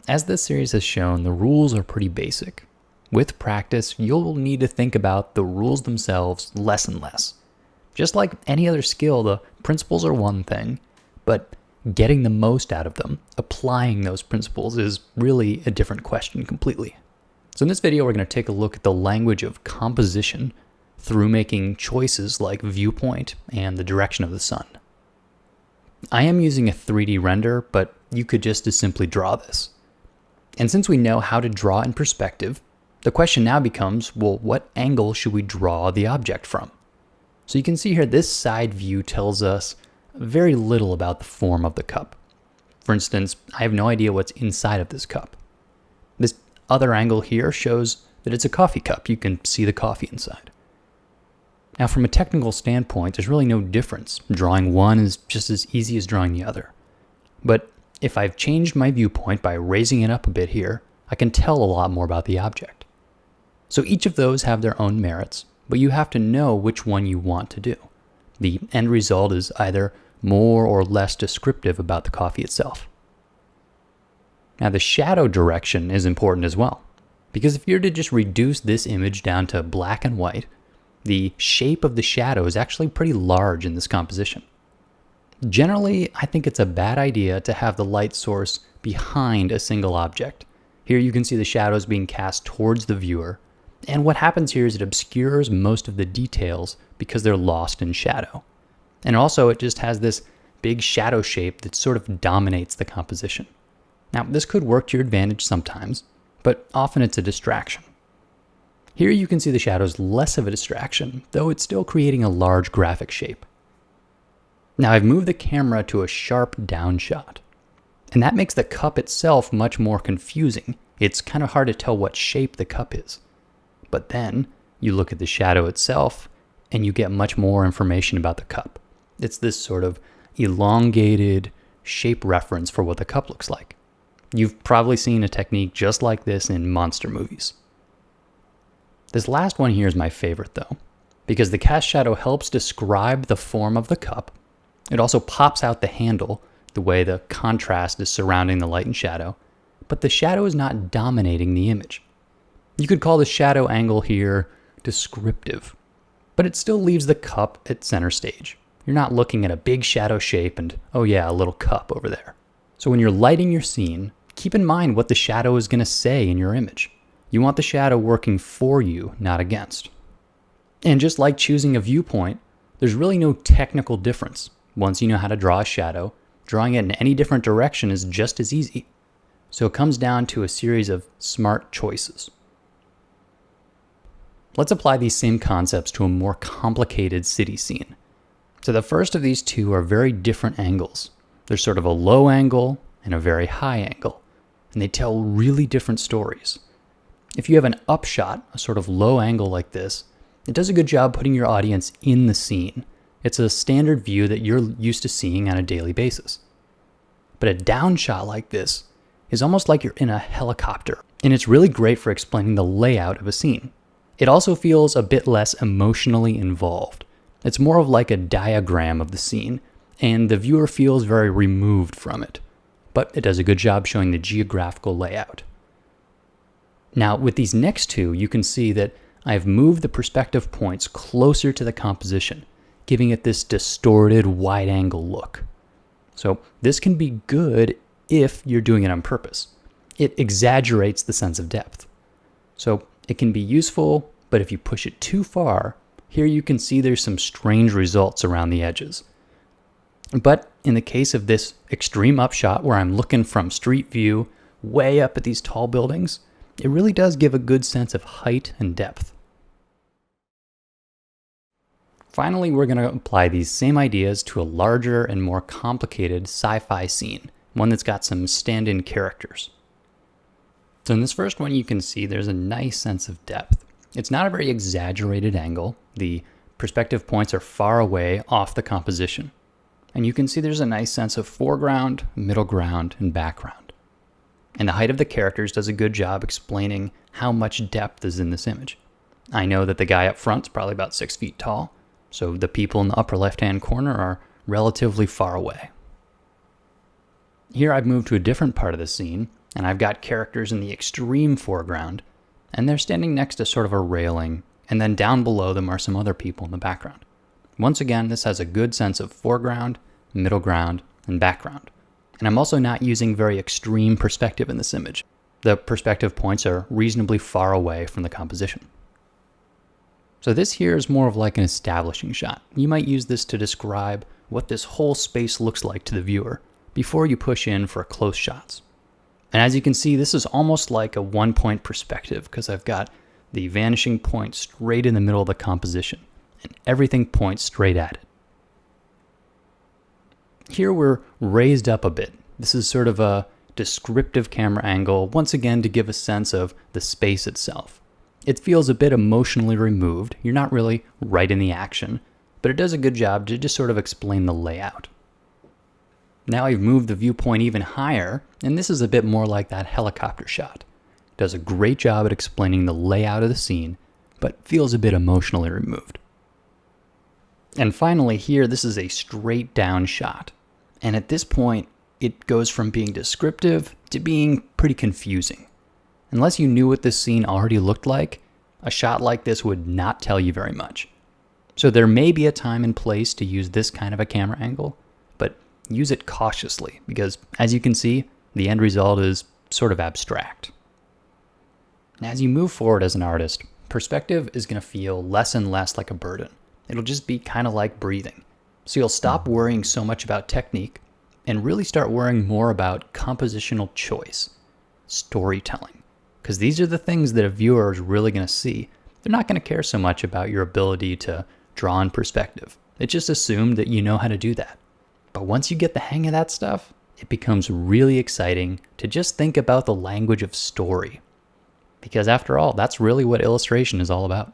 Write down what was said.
as this series has shown, the rules are pretty basic. With practice, you'll need to think about the rules themselves less and less. Just like any other skill, the principles are one thing, but getting the most out of them, applying those principles, is really a different question completely. So in this video, we're going to take a look at the language of composition through making choices like viewpoint and the direction of the sun. I am using a 3D render, but you could just as simply draw this. And since we know how to draw in perspective, the question now becomes, well, what angle should we draw the object from? So you can see here, this side view tells us very little about the form of the cup. For instance, I have no idea what's inside of this cup. This other angle here shows that it's a coffee cup. You can see the coffee inside. Now, from a technical standpoint, there's really no difference. Drawing one is just as easy as drawing the other. But if I've changed my viewpoint by raising it up a bit here, I can tell a lot more about the object. So each of those have their own merits, but you have to know which one you want to do. The end result is either more or less descriptive about the coffee itself. Now, the shadow direction is important as well, because if you're to just reduce this image down to black and white, the shape of the shadow is actually pretty large in this composition. Generally, I think it's a bad idea to have the light source behind a single object. Here you can see the shadows being cast towards the viewer, and what happens here is it obscures most of the details because they're lost in shadow. And also it just has this big shadow shape that sort of dominates the composition. Now, this could work to your advantage sometimes, but often it's a distraction. Here you can see the shadow is less of a distraction, though it's still creating a large graphic shape. Now, I've moved the camera to a sharp down shot, and that makes the cup itself much more confusing. It's kind of hard to tell what shape the cup is. But then you look at the shadow itself, and you get much more information about the cup. It's this sort of elongated shape reference for what the cup looks like. You've probably seen a technique just like this in monster movies. This last one here is my favorite though, because the cast shadow helps describe the form of the cup. It also pops out the handle, the way the contrast is surrounding the light and shadow, but the shadow is not dominating the image. You could call the shadow angle here descriptive, but it still leaves the cup at center stage. You're not looking at a big shadow shape and, oh yeah, a little cup over there. So when you're lighting your scene, keep in mind what the shadow is going to say in your image. You want the shadow working for you, not against. And just like choosing a viewpoint, there's really no technical difference. Once you know how to draw a shadow, drawing it in any different direction is just as easy. So it comes down to a series of smart choices. Let's apply these same concepts to a more complicated city scene. So the first of these two are very different angles. There's sort of a low angle and a very high angle, and they tell really different stories. If you have an upshot, a sort of low angle like this, it does a good job putting your audience in the scene. It's a standard view that you're used to seeing on a daily basis. But a downshot like this is almost like you're in a helicopter, and it's really great for explaining the layout of a scene. It also feels a bit less emotionally involved. It's more of like a diagram of the scene, and the viewer feels very removed from it. But it does a good job showing the geographical layout. Now, with these next two, you can see that I've moved the perspective points closer to the composition, giving it this distorted, wide-angle look. So this can be good if you're doing it on purpose. It exaggerates the sense of depth. So it can be useful, but if you push it too far, here you can see there's some strange results around the edges. But in the case of this extreme upshot where I'm looking from street view way up at these tall buildings, it really does give a good sense of height and depth. Finally, we're going to apply these same ideas to a larger and more complicated sci-fi scene, one that's got some stand-in characters. So in this first one, you can see there's a nice sense of depth. It's not a very exaggerated angle. The perspective points are far away off the composition. And you can see there's a nice sense of foreground, middle ground, and background. And the height of the characters does a good job explaining how much depth is in this image. I know that the guy up front is probably about 6 feet tall, so the people in the upper left-hand corner are relatively far away. Here I've moved to a different part of the scene, and I've got characters in the extreme foreground, and they're standing next to sort of a railing, and then down below them are some other people in the background. Once again, this has a good sense of foreground, middle ground, and background. And I'm also not using very extreme perspective in this image. The perspective points are reasonably far away from the composition. So this here is more of like an establishing shot. You might use this to describe what this whole space looks like to the viewer before you push in for close shots. And as you can see, this is almost like a one-point perspective because I've got the vanishing point straight in the middle of the composition, and everything points straight at it. Here we're raised up a bit. This is sort of a descriptive camera angle, once again to give a sense of the space itself. It feels a bit emotionally removed. You're not really right in the action, but it does a good job to just sort of explain the layout. Now I've moved the viewpoint even higher, and this is a bit more like that helicopter shot. It does a great job at explaining the layout of the scene, but feels a bit emotionally removed. And finally here, this is a straight down shot. And at this point, it goes from being descriptive to being pretty confusing. Unless you knew what this scene already looked like, a shot like this would not tell you very much. So there may be a time and place to use this kind of a camera angle, but use it cautiously because, as you can see, the end result is sort of abstract. Now, as you move forward as an artist, perspective is going to feel less and less like a burden. It'll just be kind of like breathing. So you'll stop worrying so much about technique and really start worrying more about compositional choice, storytelling. Because these are the things that a viewer is really going to see. They're not going to care so much about your ability to draw in perspective. It's just assumed that you know how to do that. But once you get the hang of that stuff, it becomes really exciting to just think about the language of story. Because after all, that's really what illustration is all about.